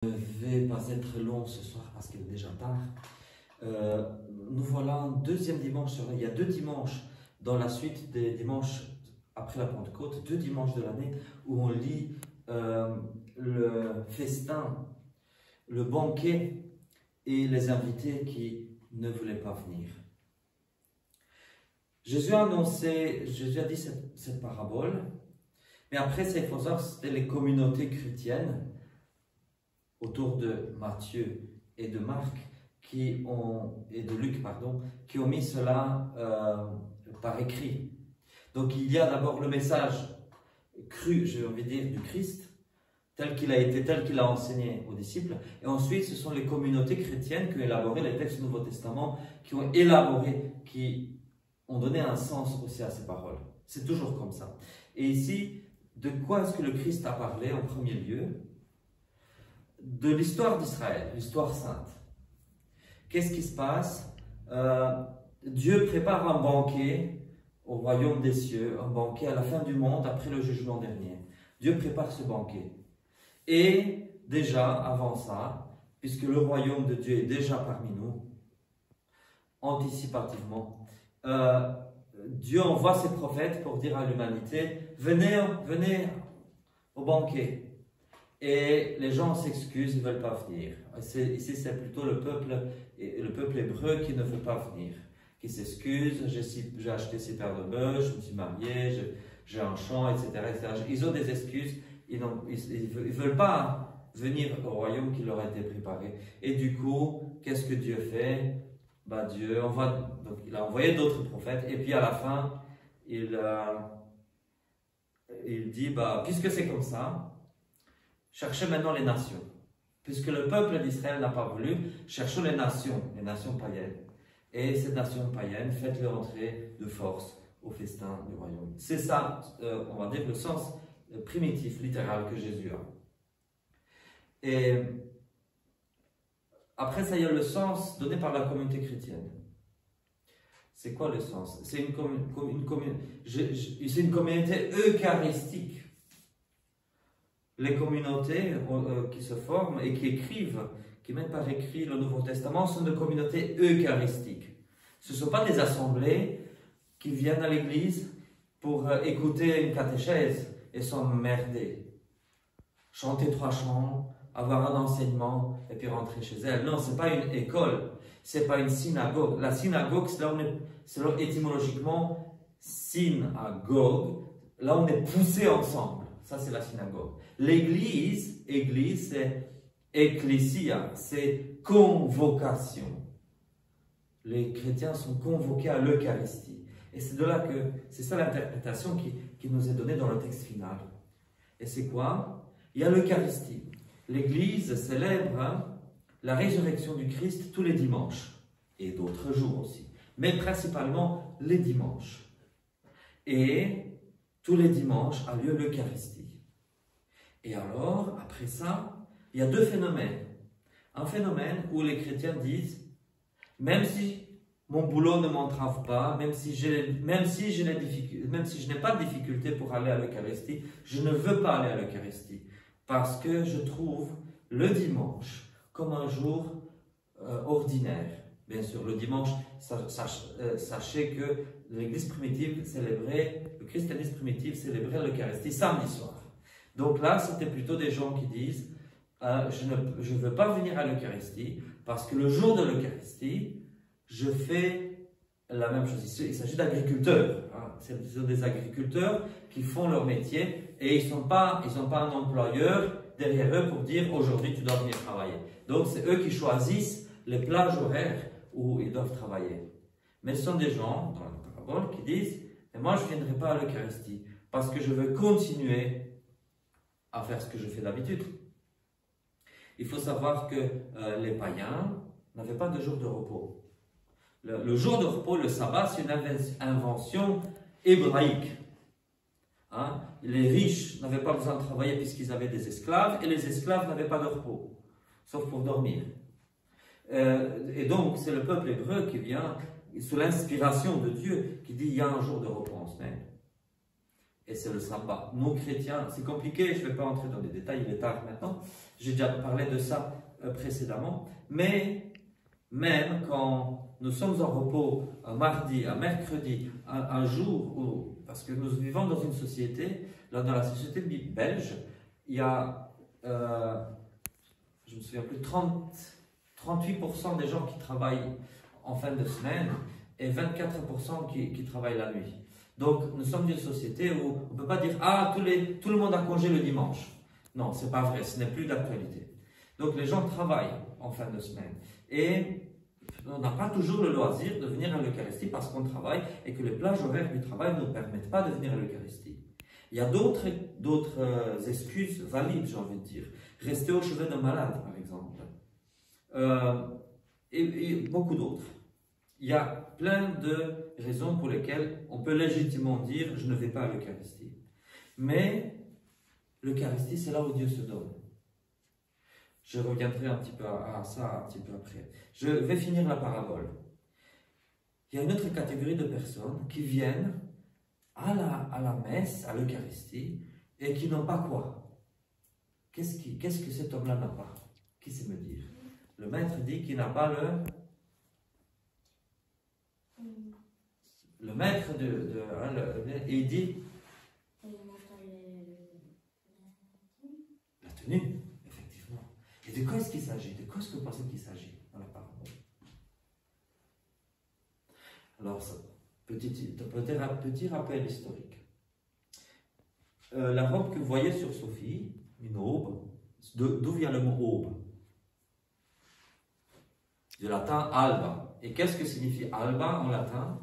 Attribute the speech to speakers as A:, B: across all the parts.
A: Je ne vais pas être long ce soir parce qu'il est déjà tard. Nous voilà un deuxième dimanche. Il y a 2 dimanches dans la suite des dimanches après la Pentecôte, 2 dimanches de l'année où on lit le festin, le banquet et les invités qui ne voulaient pas venir. Jésus a dit cette parabole, mais après ça, il faut savoir que c'était les communautés chrétiennes autour de Matthieu et de Marc et de Luc, qui ont mis cela par écrit. Donc il y a d'abord le message cru, j'ai envie de dire, du Christ, tel qu'il a enseigné aux disciples, et ensuite ce sont les communautés chrétiennes qui ont élaboré les textes du Nouveau Testament, qui ont donné un sens aussi à ces paroles. C'est toujours comme ça. Et ici, de quoi est-ce que le Christ a parlé en premier lieu? De l'histoire d'Israël, l'histoire sainte. Qu'est-ce qui se passe? Dieu prépare un banquet au royaume des cieux, un banquet à la fin du monde après le jugement dernier. Dieu prépare ce banquet. Et déjà, avant ça, puisque le royaume de Dieu est déjà parmi nous, anticipativement, Dieu envoie ses prophètes pour dire à l'humanité, venez au banquet. Et les gens s'excusent, ils ne veulent pas venir. Ici, c'est plutôt le peuple hébreu qui ne veut pas venir, qui s'excuse. J'ai acheté 6 paires de bœufs, je me suis marié, j'ai un champ, etc., etc. Ils ont des excuses, ils ne veulent pas venir au royaume qui leur a été préparé. Et du coup, qu'est-ce que Dieu fait? Dieu il a envoyé d'autres prophètes, et puis à la fin, il dit, puisque c'est comme ça, cherchez maintenant les nations. Puisque le peuple d'Israël n'a pas voulu, cherchons les nations païennes. Et ces nations païennes, faites-les entrer de force au festin du royaume. C'est ça, on va dire, le sens primitif, littéral que Jésus a. Et après ça, il y a le sens donné par la communauté chrétienne. C'est quoi le sens? C'est une communauté eucharistique. Les communautés qui se forment et qui écrivent, qui mettent par écrit le Nouveau Testament, sont des communautés eucharistiques. Ce ne sont pas des assemblées qui viennent à l'église pour écouter une catéchèse et s'emmerder. Chanter 3 chants, avoir un enseignement et puis rentrer chez elles. Non, ce n'est pas une école, ce n'est pas une synagogue. La synagogue, c'est là étymologiquement synagogue, là on est poussé ensemble. Ça, c'est la synagogue. L'église, c'est ecclesia, c'est convocation. Les chrétiens sont convoqués à l'Eucharistie. Et c'est de là que, c'est ça l'interprétation qui nous est donnée dans le texte final. Et c'est quoi? Il y a l'Eucharistie. L'église célèbre la résurrection du Christ tous les dimanches. Et d'autres jours aussi. Mais principalement les dimanches. Et tous les dimanches a lieu l'Eucharistie. Et alors, après ça, il y a 2 phénomènes. Un phénomène où les chrétiens disent, même si mon boulot ne m'entrave pas, même si je n'ai pas de difficulté pour aller à l'Eucharistie, je ne veux pas aller à l'Eucharistie. Parce que je trouve le dimanche comme un jour ordinaire. Bien sûr, le dimanche, sachez que l'Église primitive célébrait, le christianisme primitif célébrait l'Eucharistie samedi soir. Donc là, c'était plutôt des gens qui disent je ne veux pas venir à l'Eucharistie parce que le jour de l'Eucharistie, je fais la même chose. Il s'agit d'agriculteurs. Hein. Ce sont des agriculteurs qui font leur métier et ils n'ont pas un employeur derrière eux pour dire aujourd'hui tu dois venir travailler. Donc c'est eux qui choisissent les plages horaires où ils doivent travailler. Mais ce sont des gens, dans la parabole, qui disent « moi je ne viendrai pas à l'Eucharistie parce que je veux continuer à faire ce que je fais d'habitude. » Il faut savoir que les païens n'avaient pas de jour de repos. Le jour de repos, le sabbat, c'est une invention hébraïque. Hein? Les riches n'avaient pas besoin de travailler puisqu'ils avaient des esclaves et les esclaves n'avaient pas de repos, sauf pour dormir. Et donc, c'est le peuple hébreu qui vient, sous l'inspiration de Dieu, qui dit il y a un jour de repos en semaine. et c'est le sabbat. Nous, chrétiens, c'est compliqué, je ne vais pas entrer dans les détails, il est tard maintenant. J'ai déjà parlé de ça précédemment. Mais même quand nous sommes en repos un mardi, un mercredi, un jour où, parce que nous vivons dans une société, là dans la société belge, il y a, je me souviens plus, 38% des gens qui travaillent en fin de semaine et 24% qui travaillent la nuit. Donc nous sommes une société où on ne peut pas dire « Ah, tout le monde a congé le dimanche ». Non, ce n'est pas vrai, ce n'est plus d'actualité. Donc les gens travaillent en fin de semaine et on n'a pas toujours le loisir de venir à l'Eucharistie parce qu'on travaille et que les plages horaires du travail ne nous permettent pas de venir à l'Eucharistie. Il y a d'autres excuses valides, j'ai envie de dire. Rester au chevet d'un malade, par exemple. Et beaucoup d'autres. Il y a plein de raisons pour lesquelles on peut légitimement dire « je ne vais pas à l'Eucharistie ». Mais l'Eucharistie, c'est là où Dieu se donne. Je reviendrai un petit peu à ça un petit peu après. Je vais finir la parabole. Il y a une autre catégorie de personnes qui viennent à la messe, à l'Eucharistie, et qui n'ont pas quoi? Qu'est-ce que cet homme-là n'a pas? Qui sait me dire? Le maître dit qu'il n'a pas le maître il dit la tenue, effectivement. Et de quoi est-ce qu'il s'agit? De quoi est-ce que vous pensez qu'il s'agit dans la parabole? Alors, petit rappel historique. La robe que vous voyez sur Sophie, une aube, d'où vient le mot aube? Du latin alba. Et qu'est-ce que signifie alba en latin?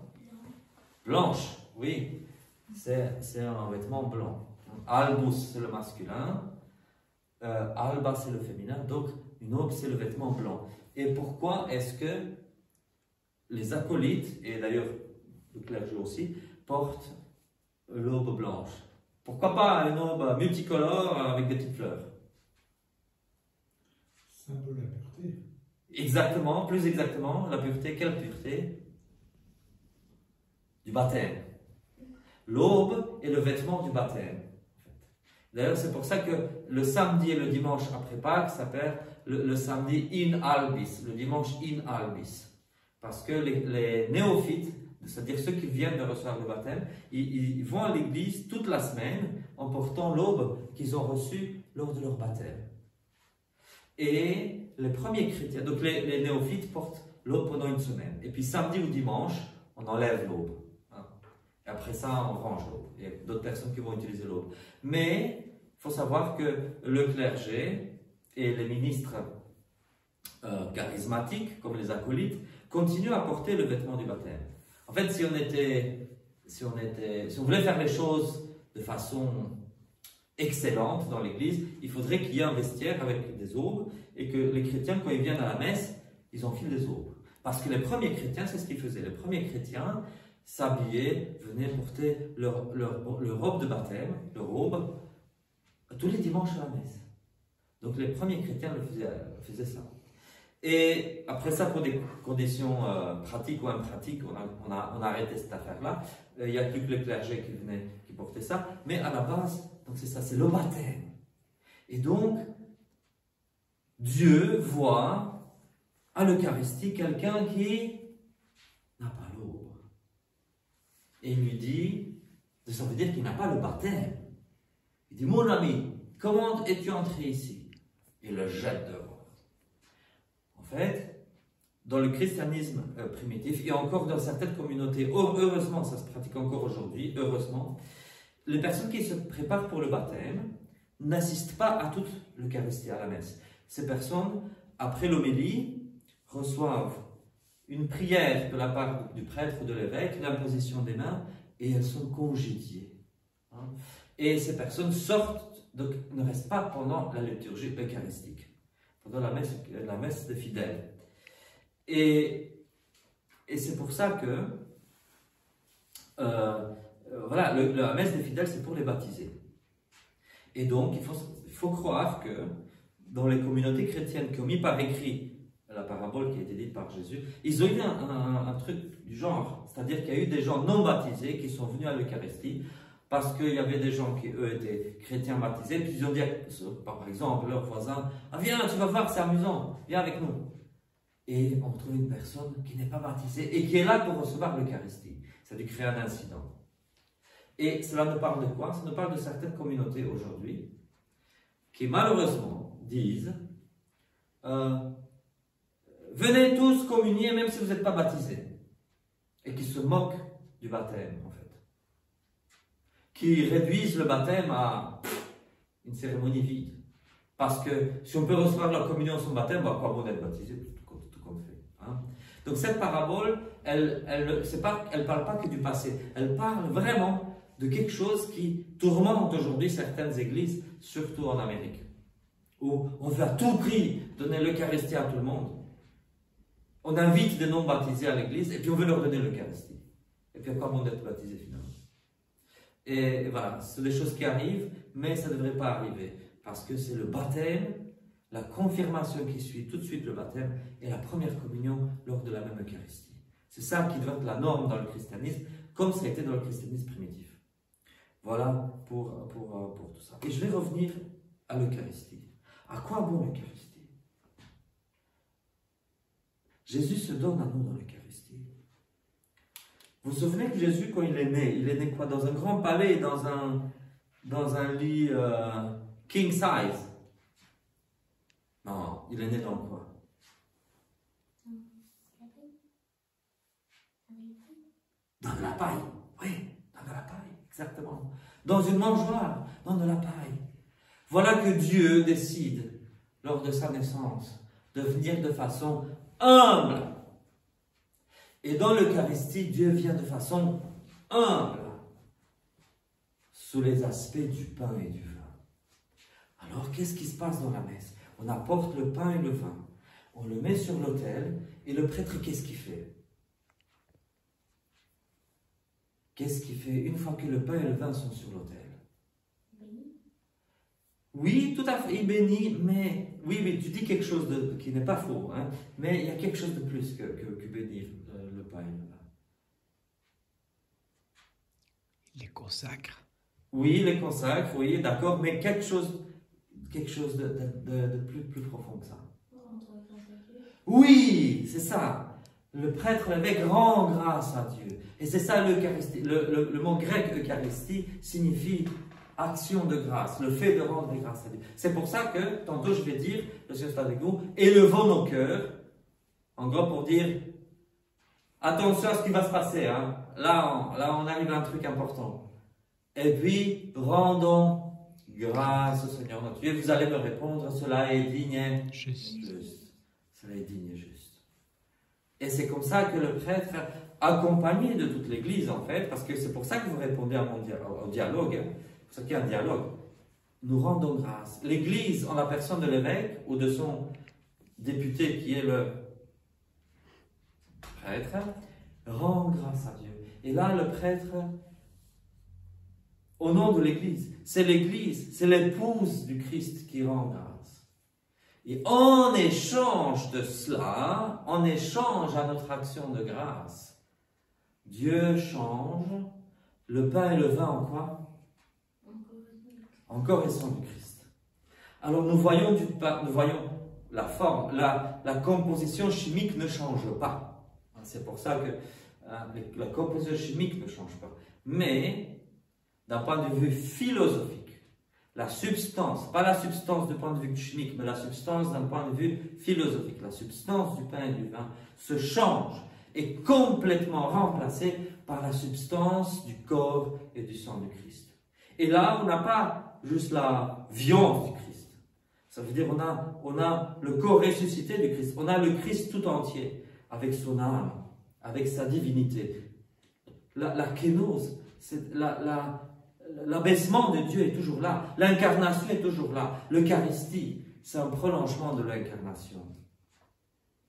A: Blanche, oui. C'est un vêtement blanc. Albus, c'est le masculin. Alba, c'est le féminin. Donc, une aube, c'est le vêtement blanc. Et pourquoi est-ce que les acolytes, et d'ailleurs le clergé aussi, portent l'aube blanche? Pourquoi pas une aube multicolore avec des petites fleurs?
B: Symbole de la pureté.
A: Exactement, plus exactement, la pureté. Quelle pureté? Du baptême. L'aube est le vêtement du baptême. D'ailleurs, c'est pour ça que le samedi et le dimanche après Pâques s'appellent le samedi in albis, le dimanche in albis. Parce que les néophytes, c'est-à-dire ceux qui viennent de recevoir le baptême, ils vont à l'église toute la semaine en portant l'aube qu'ils ont reçue lors de leur baptême. Et les premiers chrétiens, donc les néophytes portent l'aube pendant une semaine. Et puis samedi ou dimanche, on enlève l'aube. Et après ça, on range l'aube. Il y a d'autres personnes qui vont utiliser l'aube. Mais il faut savoir que le clergé et les ministres charismatiques, comme les acolytes, continuent à porter le vêtement du baptême. En fait, si on voulait faire les choses de façon excellente dans l'église, il faudrait qu'il y ait un vestiaire avec des aubes et que les chrétiens, quand ils viennent à la messe, ils enfilent des aubes. Parce que les premiers chrétiens, c'est ce qu'ils faisaient. Les premiers chrétiens s'habillaient, venaient porter leur robe de baptême, leur robe, tous les dimanches à la messe. Donc les premiers chrétiens faisaient ça. Et après ça, pour des conditions pratiques ou impratiques, on a arrêté cette affaire-là. Il n'y a plus que le clergé qui portait ça. Mais à la base, c'est ça, c'est le baptême. Et donc, Dieu voit à l'Eucharistie quelqu'un qui n'a pas l'aube. Et il lui dit, ça veut dire qu'il n'a pas le baptême. Il dit, mon ami, comment es-tu entré ici? Et le jette dehors. En fait, dans le christianisme primitif, et encore dans certaines communautés, heureusement, ça se pratique encore aujourd'hui, heureusement, les personnes qui se préparent pour le baptême n'assistent pas à toute l'Eucharistie, à la messe. Ces personnes, après l'homélie, reçoivent une prière de la part du prêtre ou de l'évêque, l'imposition des mains, et elles sont congédiées. Et ces personnes sortent, donc ne restent pas pendant la liturgie eucharistique, pendant la messe des fidèles. Et c'est pour ça que voilà, la messe des fidèles, c'est pour les baptisés. Et donc, il faut croire que dans les communautés chrétiennes qui ont mis par écrit la parabole qui a été dite par Jésus, ils ont eu un truc du genre, c'est-à-dire qu'il y a eu des gens non baptisés qui sont venus à l'Eucharistie parce qu'il y avait des gens qui, eux, étaient chrétiens baptisés, puis ils ont dit, par exemple, leurs voisins, ah viens, tu vas voir, c'est amusant, viens avec nous. Et on trouve une personne qui n'est pas baptisée et qui est là pour recevoir l'Eucharistie. Ça a dû créer un incident. Et cela nous parle de quoi? Ça nous parle de certaines communautés aujourd'hui qui malheureusement disent venez tous communier même si vous n'êtes pas baptisés. Et qui se moquent du baptême en fait. Qui réduisent le baptême à une cérémonie vide. Parce que si on peut recevoir la communion sans baptême, bah, quoi bon d'être baptisé, tout comme fait. Hein? Donc cette parabole, elle parle pas que du passé, elle parle vraiment de quelque chose qui tourmente aujourd'hui certaines églises, surtout en Amérique, où on veut à tout prix donner l'Eucharistie à tout le monde. On invite des non-baptisés à l'église et puis on veut leur donner l'Eucharistie. Et puis encore bon d'être baptisé finalement. Et voilà, ce sont des choses qui arrivent, mais ça ne devrait pas arriver. Parce que c'est le baptême, la confirmation qui suit tout de suite le baptême et la première communion lors de la même Eucharistie. C'est ça qui doit être la norme dans le christianisme, comme ça a été dans le christianisme primitif. Voilà pour tout ça. Et je vais revenir à l'Eucharistie. À quoi bon l'Eucharistie? Jésus se donne à nous dans l'Eucharistie. Vous vous souvenez que Jésus, quand il est né quoi? Dans un grand palais, dans un lit king size? Non, il est né dans quoi? Dans de la paille. Oui, dans de la paille, exactement. Dans une mangeoire, dans de la paille. Voilà que Dieu décide, lors de sa naissance, de venir de façon humble. Et dans l'Eucharistie, Dieu vient de façon humble, sous les aspects du pain et du vin. Alors, qu'est-ce qui se passe dans la messe? On apporte le pain et le vin, on le met sur l'autel, et le prêtre, qu'est-ce qu'il fait? Qu'est-ce qu'il fait une fois que le pain et le vin sont sur l'autel? Oui, tout à fait, il bénit, mais oui, tu dis quelque chose qui n'est pas faux, hein, mais il y a quelque chose de plus que bénir le pain et le vin.
B: Il les consacre.
A: Oui, il les consacre, oui, d'accord, mais quelque chose de plus profond que ça. Oui, c'est ça. Le prêtre, l'évêque rend grâce à Dieu. Et c'est ça l'Eucharistie. Le mot grec Eucharistie signifie action de grâce, le fait de rendre grâce à Dieu. C'est pour ça que, tantôt je vais dire, le Seigneur est avec vous, élevons nos cœurs, en gros pour dire, attention à ce qui va se passer, hein. Là, on arrive à un truc important. Et puis, rendons grâce au Seigneur notre Dieu. Vous allez me répondre, cela est digne et juste. Cela est digne et juste. Et c'est comme ça que le prêtre, accompagné de toute l'Église, en fait, parce que c'est pour ça que vous répondez à au dialogue, hein. C'est pour ça qu'il y a un dialogue. Nous rendons grâce. L'Église, en la personne de l'évêque ou de son député qui est le prêtre, rend grâce à Dieu. Et là, le prêtre, au nom de l'Église, c'est l'épouse du Christ qui rend grâce. Et en échange de cela, en échange à notre action de grâce, Dieu change le pain et le vin en quoi? En corps et sang du Christ. Alors nous voyons la forme, la composition chimique ne change pas. C'est pour ça que la composition chimique ne change pas. Mais, d'un point de vue philosophique, la substance, pas la substance du point de vue chimique, mais la substance d'un point de vue philosophique, la substance du pain et du vin se change, est complètement remplacée par la substance du corps et du sang du Christ. Et là, on n'a pas juste la viande du Christ. Ça veut dire on a le corps ressuscité du Christ. On a le Christ tout entier, avec son âme, avec sa divinité. La kénose, l'abaissement de Dieu est toujours là. L'incarnation est toujours là. L'Eucharistie, c'est un prolongement de l'incarnation.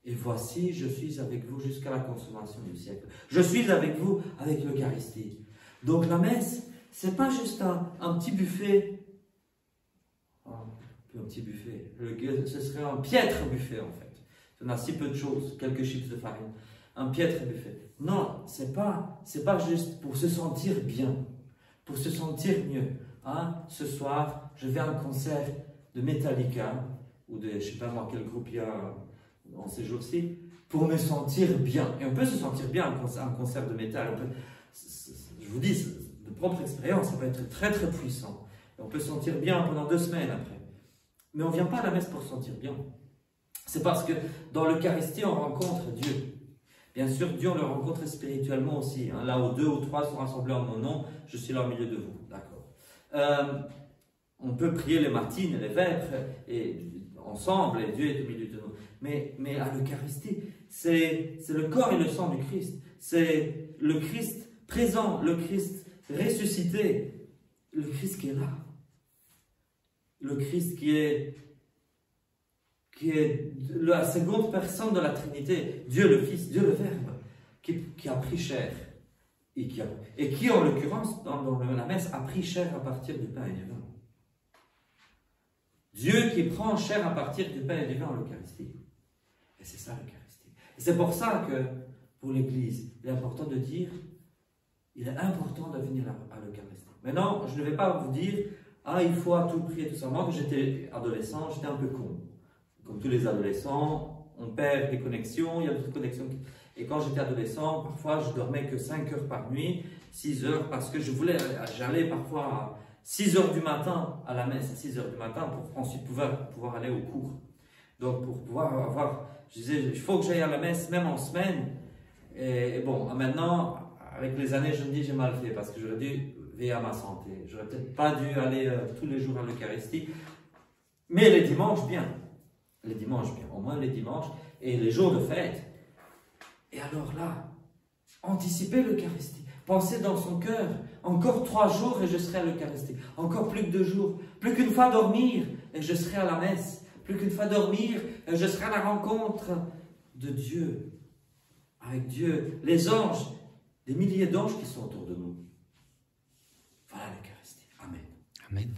A: Et voici, je suis avec vous jusqu'à la consommation du siècle. Je suis avec vous avec l'Eucharistie. Donc la messe, c'est pas juste un petit buffet. Un petit buffet. Ce serait un piètre buffet en fait. On a si peu de choses, quelques chips de farine. Un piètre buffet. Non, c'est pas juste pour se sentir bien, pour se sentir mieux. Hein? Ce soir, je vais à un concert de Metallica, ou de, je ne sais pas moi, quel groupe il y a en ces jours-ci, pour me sentir bien. Et on peut se sentir bien à un concert de métal. Je vous dis, de propre expérience, ça peut être très très puissant. Et on peut se sentir bien pendant 2 semaines après. Mais on ne vient pas à la messe pour se sentir bien. C'est parce que dans l'Eucharistie, on rencontre Dieu. Bien sûr, Dieu, on le rencontre spirituellement aussi. Hein. Là où 2 ou 3 sont rassemblés en mon nom, je suis là au milieu de vous. D'accord. On peut prier les matines et les vêpres et ensemble, et Dieu est au milieu de nous. Mais à l'Eucharistie, c'est le corps et le sang du Christ. C'est le Christ présent, le Christ ressuscité, le Christ qui est là. Le Christ qui est la seconde personne de la Trinité, Dieu le Fils, Dieu le Verbe, qui a pris chair. Et qui, en l'occurrence, dans la messe, a pris chair à partir du pain et du vin. Dieu qui prend chair à partir du pain et du vin en l'Eucharistie. Et c'est ça l'Eucharistie. Et c'est pour ça que, pour l'Église, il est important de dire, il est important de venir à l'Eucharistie. Maintenant, je ne vais pas vous dire, il faut à tout prix et tout ça. Moi, quand j'étais adolescent, j'étais un peu con. Comme tous les adolescents, on perd des connexions, il y a d'autres connexions. Et quand j'étais adolescent, parfois, je dormais que 5 heures par nuit, 6 heures, parce que j'allais parfois à 6 heures du matin à la messe, à 6 heures du matin, pour ensuite pouvoir aller au cours. Donc, pour pouvoir je disais, il faut que j'aille à la messe, même en semaine. Et bon, maintenant, avec les années, je me dis, j'ai mal fait, parce que j'aurais dû veiller à ma santé. J'aurais peut-être pas dû aller tous les jours à l'Eucharistie. Mais les dimanches, bien. Les dimanches, bien. Au moins les dimanches. Et les jours de fête. Et alors là, anticiper l'Eucharistie. Pensez dans son cœur, encore 3 jours et je serai à l'Eucharistie. Encore plus que 2 jours. Plus qu'une fois dormir et je serai à la messe. Plus qu'une fois dormir et je serai à la rencontre de Dieu. Avec Dieu. Les anges, des milliers d'anges qui sont autour de nous. Voilà l'Eucharistie. Amen.
B: Amen.